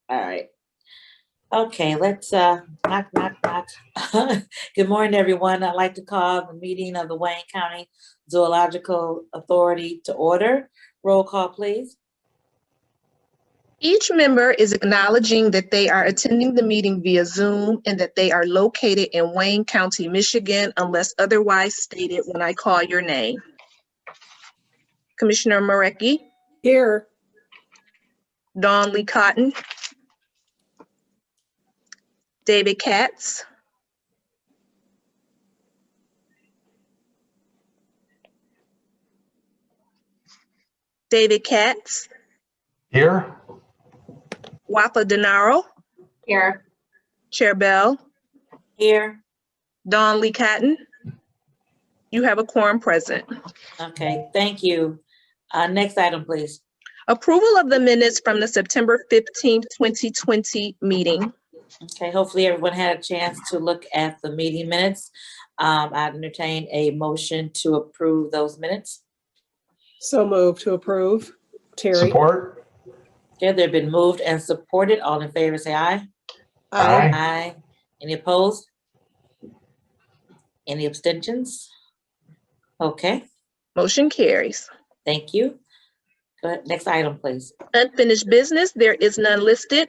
All right. Okay, let's knock, knock, knock. Good morning, everyone. I'd like to call the meeting of the Wayne County Zoological Authority to order. Roll call, please. Each member is acknowledging that they are attending the meeting via Zoom and that they are located in Wayne County, Michigan, unless otherwise stated when I call your name. Commissioner Marecki. Here. Dawn Lee Cotton. David Katz. David Katz. Here. Wafa Denaro. Here. Chair Bell. Here. Dawn Lee Cotton. You have a quorum present. Okay, thank you. Next item, please. Approval of the minutes from the September 15th, 2020 meeting. Okay, hopefully everyone had a chance to look at the meeting minutes. I'd entertain a motion to approve those minutes. So moved to approve. Terry. Support. Okay, they've been moved and supported. All in favor, say aye. Aye. Aye. Any opposed? Any abstentions? Okay, Motion carries. thank you. Go ahead, next item, please. Unfinished business, there is none listed.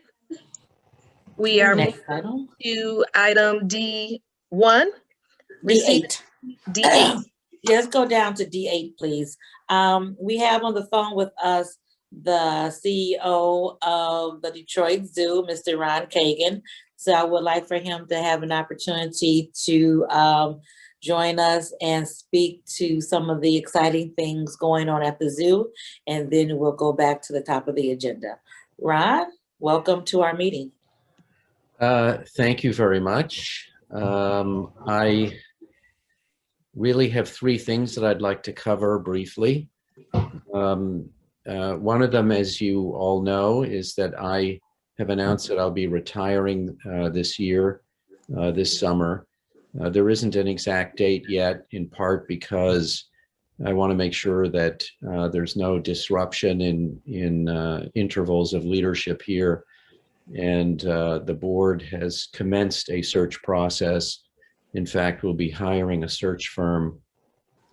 We are moving Next item. to item D1. D8. D8. Let's go down to D8, please. We have on the phone with us the CEO of the Detroit Zoo, Mr. Ron Kagan. So I would like for him to have an opportunity to join us and speak to some of the exciting things going on at the zoo, and then we'll go back to the top of the agenda. Ron, welcome to our meeting. Thank you very much. I really have three things that I'd like to cover briefly. One of them, as you all know, is that I have announced that I'll be retiring this year, this summer. There isn't an exact date yet, in part because I want to make sure that there's no disruption in intervals of leadership here. And the board has commenced a search process. In fact, we'll be hiring a search firm.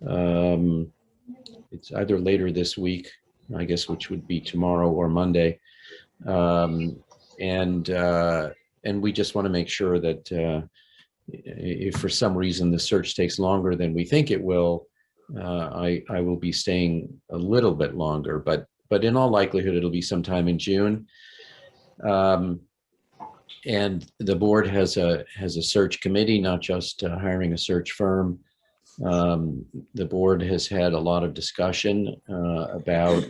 It's either later this week, I guess, which would be tomorrow or Monday. And we just want to make sure that if for some reason the search takes longer than we think it will, I will be staying a little bit longer, but in all likelihood, it'll be sometime in June. And the board has a search committee, not just hiring a search firm. The board has had a lot of discussion about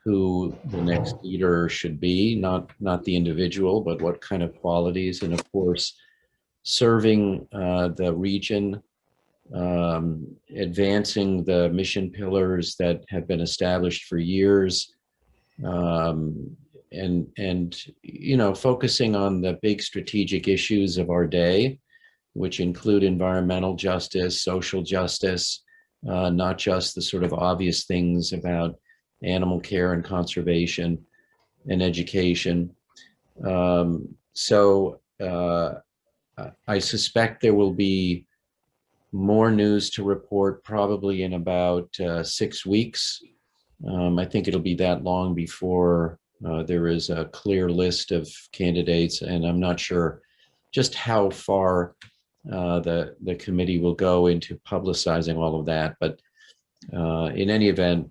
who the next leader should be, not the individual, but what kind of qualities, and of course, serving the region, advancing the mission pillars that have been established for years, and you know, focusing on the big strategic issues of our day, which include environmental justice, social justice, not just the sort of obvious things about animal care and conservation and education. So I suspect there will be more news to report probably in about 6 weeks. I think it'll be that long before there is a clear list of candidates, and I'm not sure just how far the committee will go into publicizing all of that. But in any event,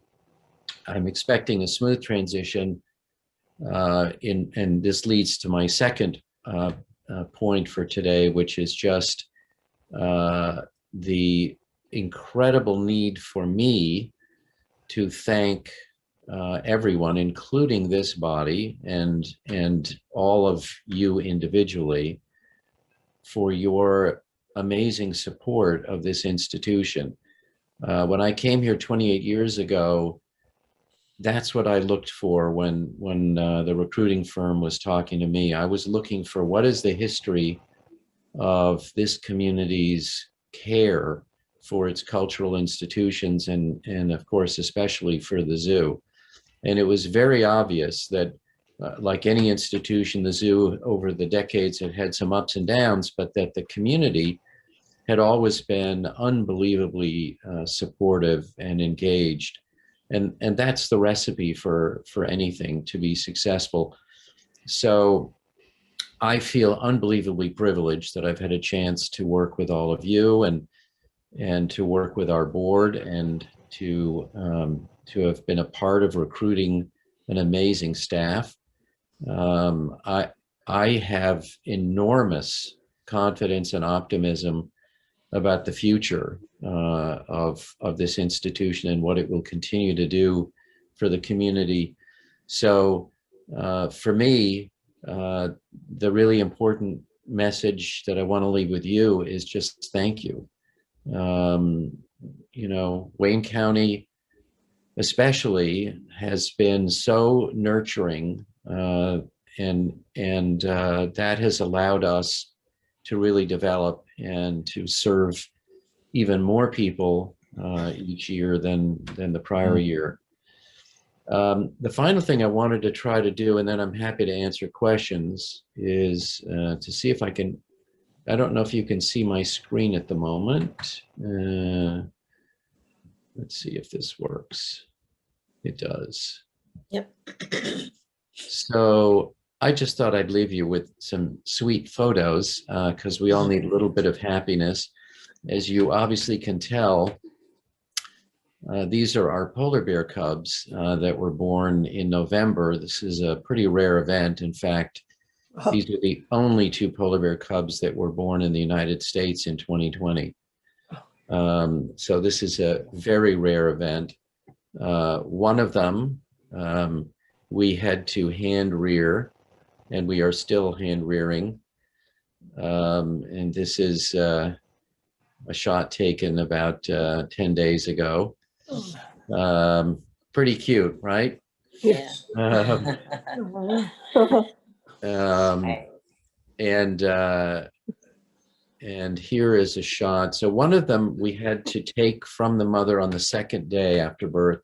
I'm expecting a smooth transition. And this leads to my second point for today, which is just the incredible need for me to thank everyone, including this body and all of you individually, for your amazing support of this institution. When I came here 28 years ago, that's what I looked for when the recruiting firm was talking to me. I was looking for what is the history of this community's care for its cultural institutions and of course, especially for the zoo. And it was very obvious that like any institution, the zoo over the decades had had some ups and downs, but that the community had always been unbelievably supportive and engaged. And that's the recipe for anything to be successful. So I feel unbelievably privileged that I've had a chance to work with all of you and to work with our board and to have been a part of recruiting an amazing staff. I have enormous confidence and optimism about the future of this institution and what it will continue to do for the community. So for me, the really important message that I want to leave with you is just thank you. You know, Wayne County especially has been so nurturing, and that has allowed us to really develop and to serve even more people each year than the prior year. The final thing I wanted to try to do, and then I'm happy to answer questions, is to see if I can, I don't know if you can see my screen at the moment. Let's see if this works. It does. Yep. So I just thought I'd leave you with some sweet photos because we all need a little bit of happiness. As you obviously can tell, these are our polar bear cubs that were born in November. This is a pretty rare event. In fact, these are the only 2 polar bear cubs that were born in the United States in 2020. So this is a very rare event. One of them we had to hand rear, and we are still hand rearing. And this is a shot taken about 10 days ago. Pretty cute, right? Yeah. And here is a shot. So one of them we had to take from the mother on the 2nd day after birth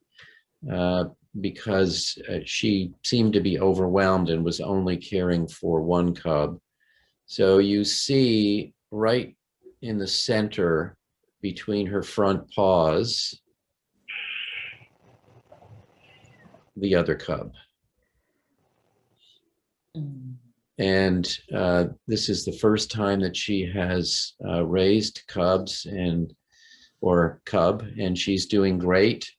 because she seemed to be overwhelmed and was only caring for 1 cub. So you see right in the center between her front paws, the other cub. And this is the first time that she has raised cubs or cub, and she's doing great.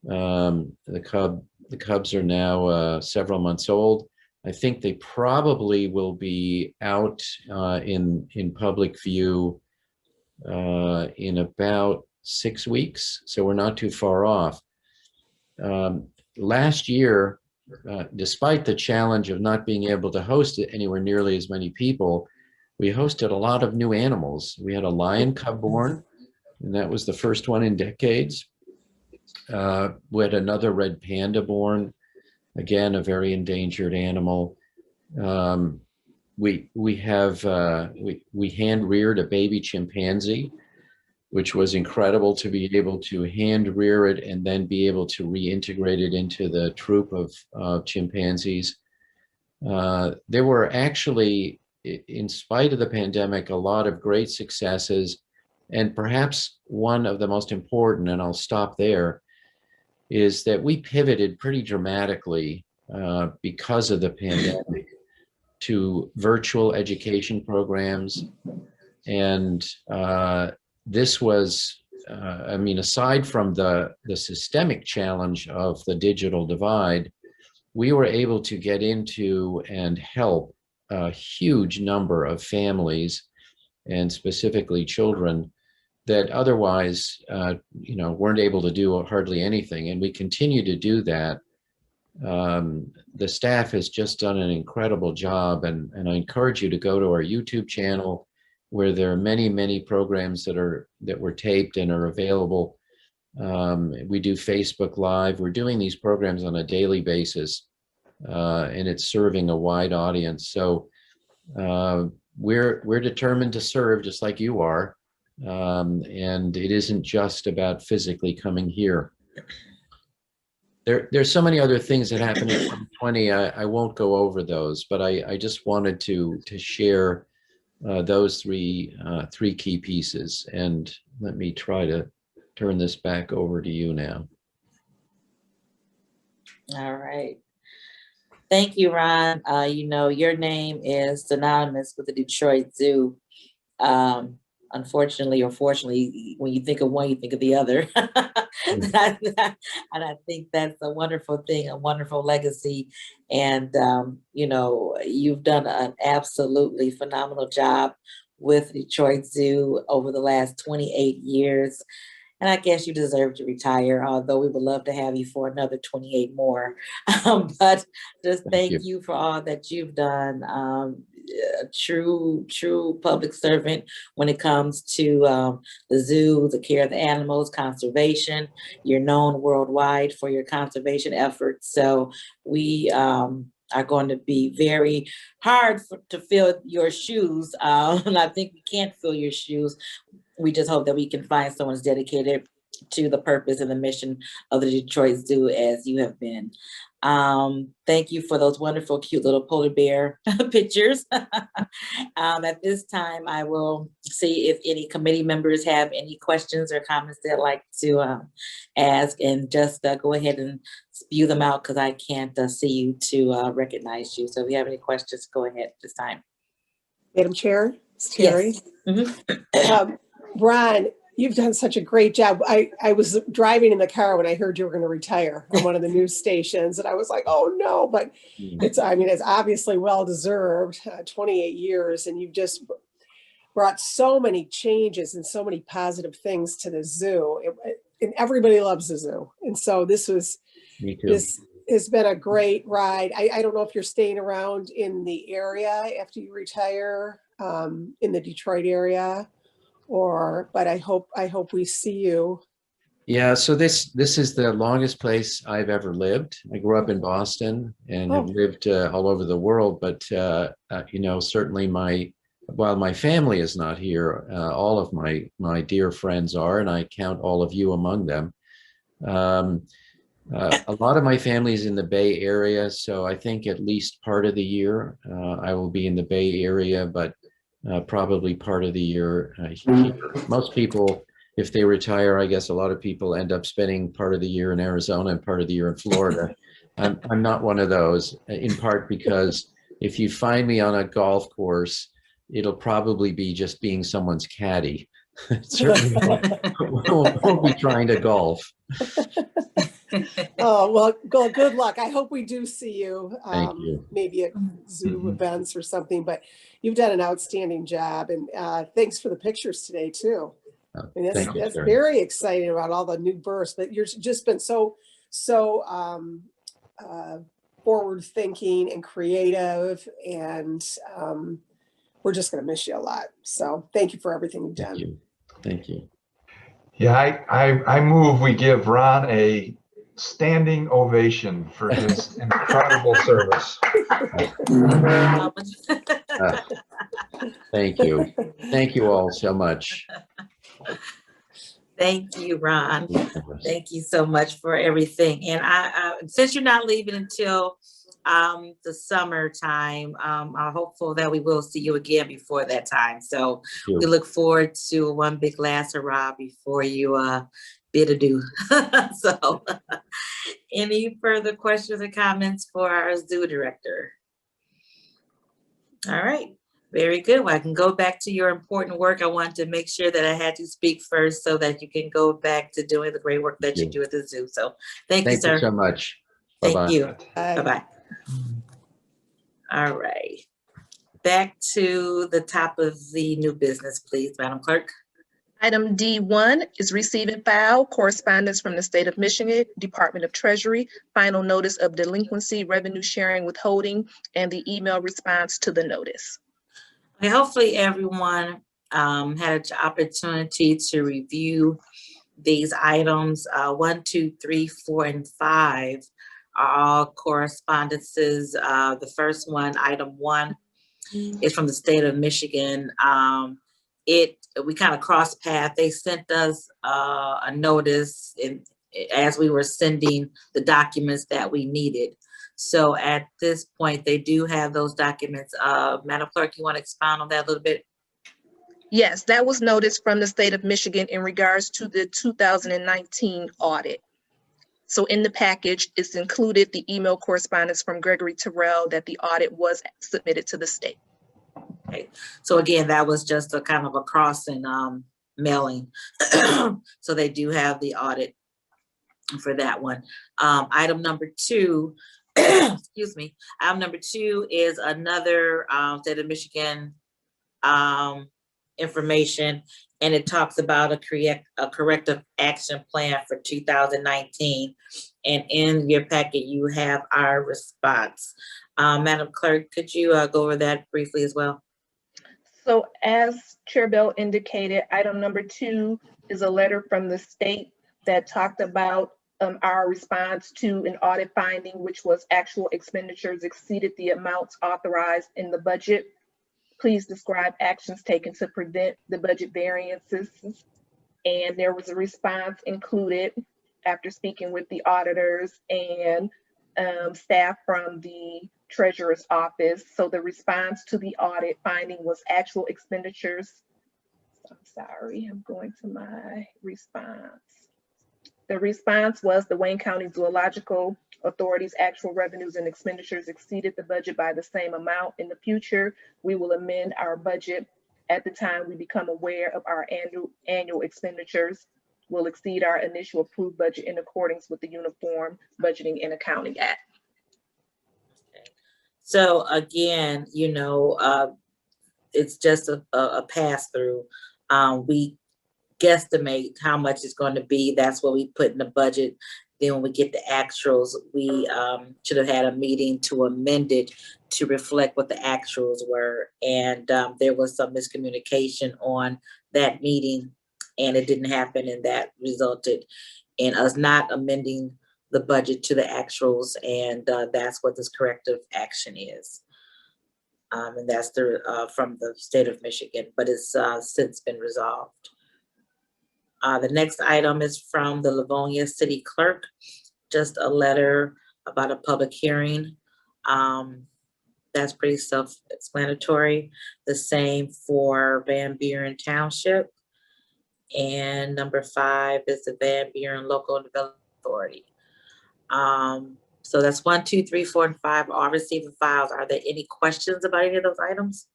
The cubs are now several months old. I think they probably will be out in public view in about 6 weeks, so we're not too far off. Last year, despite the challenge of not being able to host anywhere nearly as many people, we hosted a lot of new animals. We had a lion cub born, and that was the first one in decades. We had another red panda born, again, a very endangered animal. We hand reared a baby chimpanzee, which was incredible to be able to hand rear it and then be able to reintegrate it into the troop of chimpanzees. There were actually, in spite of the pandemic, a lot of great successes. And perhaps one of the most important, and I'll stop there, is that we pivoted pretty dramatically because of the pandemic to virtual education programs. And this was, I mean, aside from the systemic challenge of the digital divide, we were able to get into and help a huge number of families, and specifically children, that otherwise, weren't able to do hardly anything. And we continue to do that. The staff has just done an incredible job, and I encourage you to go to our YouTube channel, where there are many, many programs that were taped and are available. We do Facebook Live. We're doing these programs on a daily basis, and it's serving a wide audience. So we're determined to serve just like you are. And it isn't just about physically coming here. there's so many other things that happened in 2020. I won't go over those, but I just wanted to share those three key pieces. And let me try to turn this back over to you now. All right. Thank you, Ron. You know, your name is synonymous with the Detroit Zoo. Unfortunately or fortunately, when you think of one, you think of the other. And I think that's a wonderful thing, a wonderful legacy. And, you know, you've done an absolutely phenomenal job with Detroit Zoo over the last 28 years. And I guess you deserve to retire, although we would love to have you for another 28 more. But just thank you for all that you've done. A true public servant when it comes to the zoo, the care of the animals, conservation. You're known worldwide for your conservation efforts. So we are going to be very hard to fill your shoes. And I think we can't fill your shoes. We just hope that we can find someone who's dedicated to the purpose and the mission of the Detroit Zoo as you have been. Thank you for those wonderful, cute little polar bear pictures. At this time, I will see if any committee members have any questions or comments they'd like to ask, and just go ahead and spew them out because I can't see you to recognize you. So if you have any questions, go ahead this time. Madam Chair, it's Terry. Yes. Ron, you've done such a great job. I was driving in the car when I heard you were going to retire on one of the news stations, and I was like, oh no, but it's obviously well-deserved, 28 years, and you've just brought so many changes and so many positive things to the zoo, and everybody loves the zoo. And so this has been a great ride. I don't know if you're staying around in the area after you retire, in the Detroit area, but I hope we see you. Yeah, so this is the longest place I've ever lived. I grew up in Boston and have lived all over the world, but you know, certainly while my family is not here, all of my dear friends are, and I count all of you among them. A lot of my family is in the Bay Area, so I think at least part of the year I will be in the Bay Area, but probably part of the year here. Most people, if they retire, I guess a lot of people end up spending part of the year in Arizona and part of the year in Florida. I'm not one of those, in part because if you find me on a golf course, it'll probably be just being someone's caddy. Certainly won't be trying to golf. Oh, well, good luck. I hope we do see you, Thank you. maybe at zoo events or something, but you've done an outstanding job, and thanks for the pictures today too. That's very exciting about all the new births, but you've just been so forward thinking and creative, and we're just going to miss you a lot. So thank you for everything you've done. Thank you. Yeah, I move we give Ron a standing ovation for his incredible service. Thank you. Thank you all so much. Thank you, Ron. Thank you so much for everything. And I since you're not leaving until the summertime, I'm hopeful that we will see you again before that time. So we look forward to one big last hurrah before you bid adieu. So any further questions or comments for our zoo director? All right. Very good. Well, I can go back to your important work. I wanted to make sure that I had you speak first so that you can go back to doing the great work that you do at the zoo. So thank you, sir. Thank you so much. Thank you. Bye-bye. All right. Back to the top of the new business, please, Madam Clerk. Item D1 is receive and file correspondence from the State of Michigan, Department of Treasury, final notice of delinquency, revenue sharing, withholding, and the email response to the notice. Okay, hopefully everyone had an opportunity to review these items. 1, 2, 3, 4, and 5 are all correspondences. The first one, item 1, is from the State of Michigan. We kind of crossed paths. They sent us a notice as we were sending the documents that we needed. So at this point, they do have those documents. Madam Clerk, you want to expound on that a little bit? Yes, that was noticed from the state of Michigan in regards to the 2019 audit. So in the package, it's included the email correspondence from Gregory Terrell that the audit was submitted to the state. Okay. So again, that was just a kind of a crossing mailing. So they do have the audit for that one. Item number 2, excuse me. Item number 2 is another state of Michigan information, and it talks about a corrective action plan for 2019. And in your packet, you have our response. Madam Clerk, could you go over that briefly as well? So as Chair Bell indicated, item number 2 is a letter from the state that talked about our response to an audit finding, which was actual expenditures exceeded the amounts authorized in the budget. Please describe actions taken to prevent the budget variances. And there was a response included after speaking with the auditors and staff from the treasurer's office. So the response to the audit finding was actual expenditures. I'm sorry, I'm going to my response. The response was the Wayne County Zoological Authority's actual revenues and expenditures exceeded the budget by the same amount. In the future, we will amend our budget at the time we become aware of our annual expenditures will exceed our initial approved budget in accordance with the Uniform Budgeting and Accounting Act. So again, you know, it's just a pass through. We guesstimate how much it's going to be. That's what we put in the budget. Then when we get the actuals, we should have had a meeting to amend it to reflect what the actuals were. And there was some miscommunication on that meeting, and it didn't happen, and that resulted in us not amending the budget to the actuals, and that's what this corrective action is. And that's from the state of Michigan, but it's since been resolved. The next item is from the Livonia City Clerk, just a letter about a public hearing. That's pretty self-explanatory. The same for Van Buren Township. And number 5 is the Van Buren Local Development Authority. So that's 1, 2, 3, 4, and 5 are receiving files. Are there any questions about any of those items?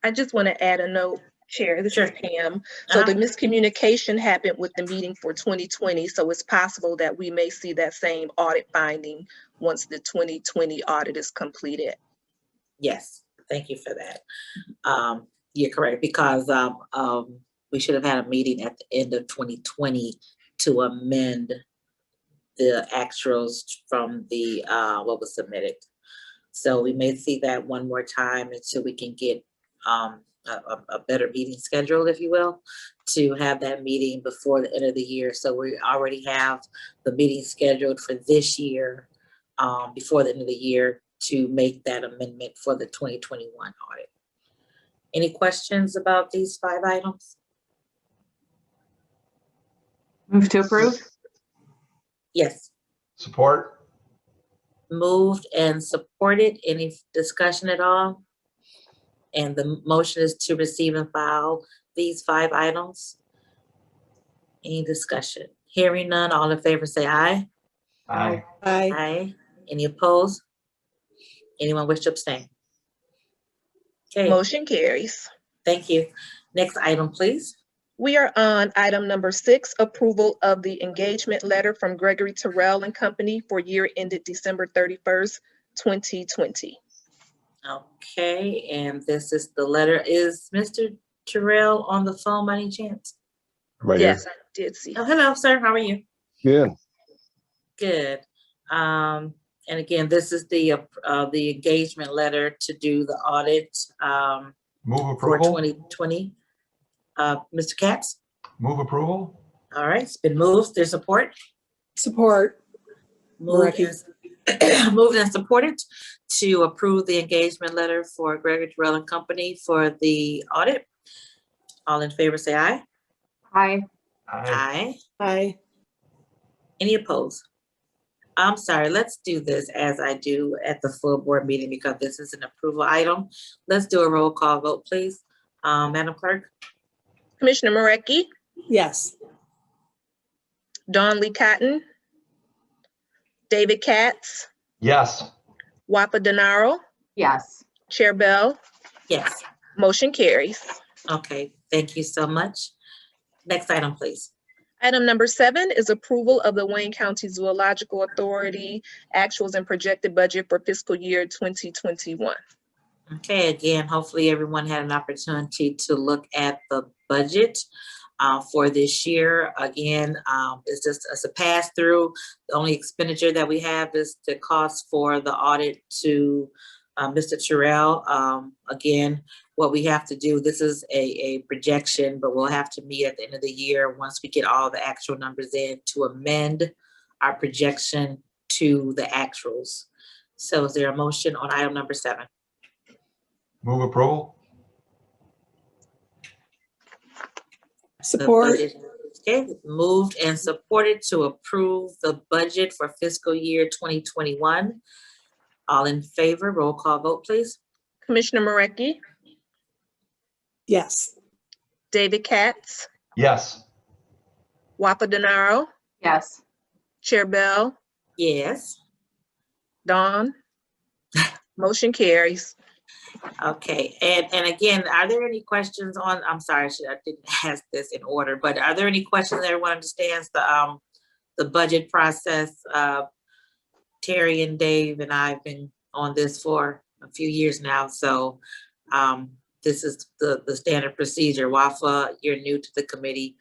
I just want to add a note, Chair. This Sure. is Pam. So the miscommunication happened with the meeting for 2020. So it's possible that we may see that same audit finding once the 2020 audit is completed. Yes, thank you for that. You're correct, because we should have had a meeting at the end of 2020 to amend the actuals from the what was submitted. So we may see that one more time until we can get a better meeting schedule, if you will, to have that meeting before the end of the year. So we already have the meeting scheduled for this year, before the end of the year, to make that amendment for the 2021 audit. Any questions about these 5 items? Move to approve. Yes. Support? Moved and supported. Any discussion at all? And the motion is to receive and file these 5 items. Any discussion? Hearing none, all in favor say aye. Aye. Aye. Aye. Any opposed? Anyone wish to abstain? Okay, Motion carries. thank you. Next item, please. We are on item number 6, approval of the engagement letter from Gregory Terrell and Company for year ended December 31st, 2020. Okay, and this is the letter. Is Mr. Terrell on the phone by any chance? Right here. Yes, I did see. Oh, hello, sir. How are you? Good. Good. And again, this is the engagement letter to do the audit Move for approval? 2020. Mr. Katz? Move approval? All right, it's been moved. There's support? Support. Moved Marecki. and, moved and supported to approve the engagement letter for Gregory Terrell and Company for the audit. All in favor say aye. Aye. Aye. Aye. Aye. Any opposed? I'm sorry, let's do this as I do at the full board meeting because this is an approval item. Let's do a roll call vote, please. Madam Clerk? Commissioner Marecki, Yes. Dawn Lee Cotton, David Katz, Yes. Wapa Denaro, Yes. Chair Bell, Yes. motion carries. Okay, thank you so much. Next item, please. Item number 7 is approval of the Wayne County Zoological Authority actuals and projected budget for fiscal year 2021. Okay, again, hopefully everyone had an opportunity to look at the budget for this year. Again, it's just as a pass through. The only expenditure that we have is the cost for the audit to Mr. Terrell. Again, what we have to do, this is a projection, but we'll have to meet at the end of the year once we get all the actual numbers in to amend our projection to the actuals. So is there a motion on item number 7? Move approval? Support. Okay, moved and supported to approve the budget for fiscal year 2021. All in favor, roll call vote, please. Commissioner Marecki, Yes. David Katz, Yes. Wapa Denaro, Yes. Chair Bell, Yes. Dawn, motion carries. Okay, and again, are there any questions on, I'm sorry, I didn't ask this in order, but are there any questions that everyone understands the budget process? Terry and Dave and I have been on this for a few years now, so this is the standard procedure. Wafa, you're new to the committee.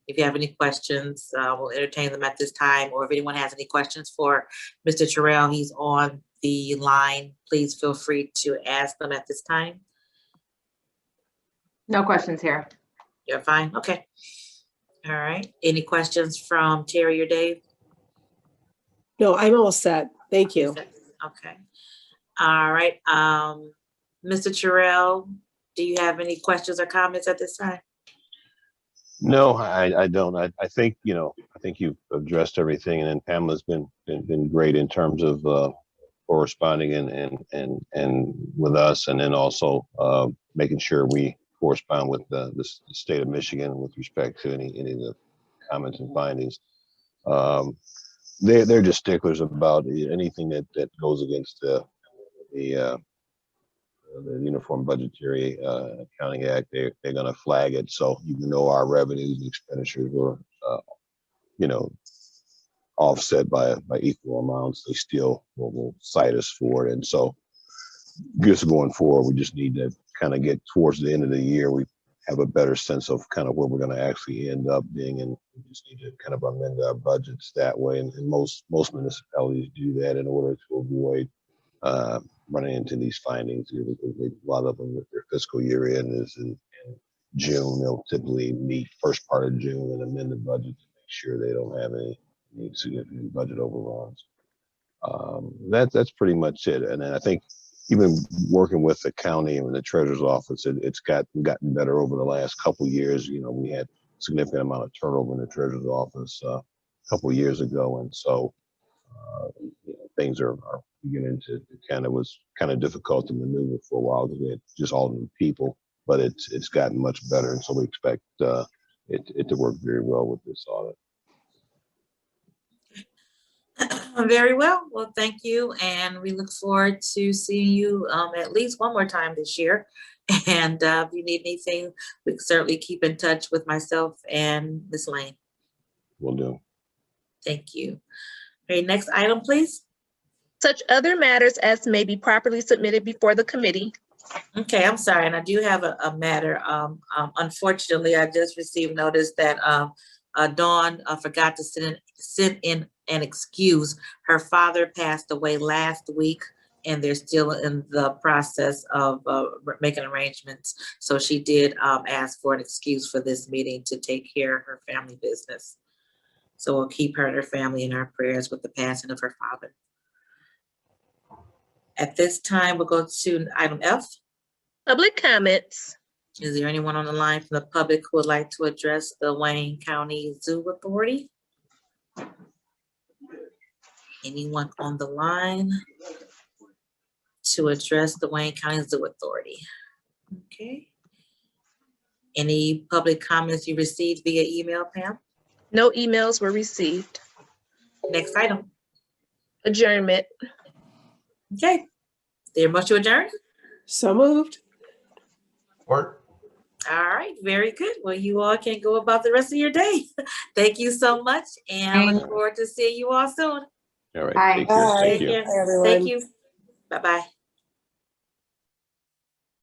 If you have any questions, we'll entertain them at this time, or if anyone has any questions for Mr. Terrell, he's on the line. Please feel free to ask them at this time. No questions here. You're fine, okay. All right, any questions from Terry or Dave? No, I'm all set. Thank you. Okay. All right, Mr. Terrell, do you have any questions or comments at this time? No, I don't. I think, I think you've addressed everything, and then Pamela's been great in terms of corresponding and with us, and then also making sure we correspond with the state of Michigan with respect to any of the comments and findings. They're just sticklers about anything that goes against the Uniform Budgetary Accounting Act. They're going to flag it, so even though our revenues and expenditures were offset by equal amounts, they still will cite us for it. And so just going forward, we just need to kind of get towards the end of the year, we have a better sense of kind of where we're going to actually end up being, and we just need to kind of amend our budgets that way. And most municipalities do that in order to avoid running into these findings, because a lot of them, if their fiscal year end is in June, they'll typically meet first part of June and amend the budget to make sure they don't have any significant budget overruns. That's pretty much it. And then I think even working with the county and the treasurer's office, it's gotten better over the last couple of years. We had a significant amount of turnover in the treasurer's office a couple of years ago, and so things are beginning to was kind of difficult to maneuver for a while because we had just all new people, but it's gotten much better, and so we expect it to work very well with this audit. Very well. Well, thank you. And we look forward to seeing you at least one more time this year. And if you need anything, we can certainly keep in touch with myself and Ms. Lane. Will do. Thank you. Okay, next item, please. Such other matters as may be properly submitted before the committee. Okay, I'm sorry. And I do have a matter. Unfortunately, I just received notice that Dawn forgot to send in an excuse. Her father passed away last week, and they're still in the process of making arrangements. So she did ask for an excuse for this meeting to take care of her family business. So we'll keep her and her family in our prayers with the passing of her father. At this time, we'll go to item F. Public comments. Is there anyone on the line from the public who would like to address the Wayne County Zoo Authority? Anyone on the line to address the Wayne County Zoo Authority? Okay. Any public comments you received via email, Pam? No emails were received. Next item. Adjournment. Okay. There much to adjourn? So moved. Or All right, very good. Well, you all can go about the rest of your day. Thank you so much, and I look forward to seeing you all soon. All right, Bye. take care. Bye. Thank Take you. care. Bye, everyone. Thank you. Bye-bye.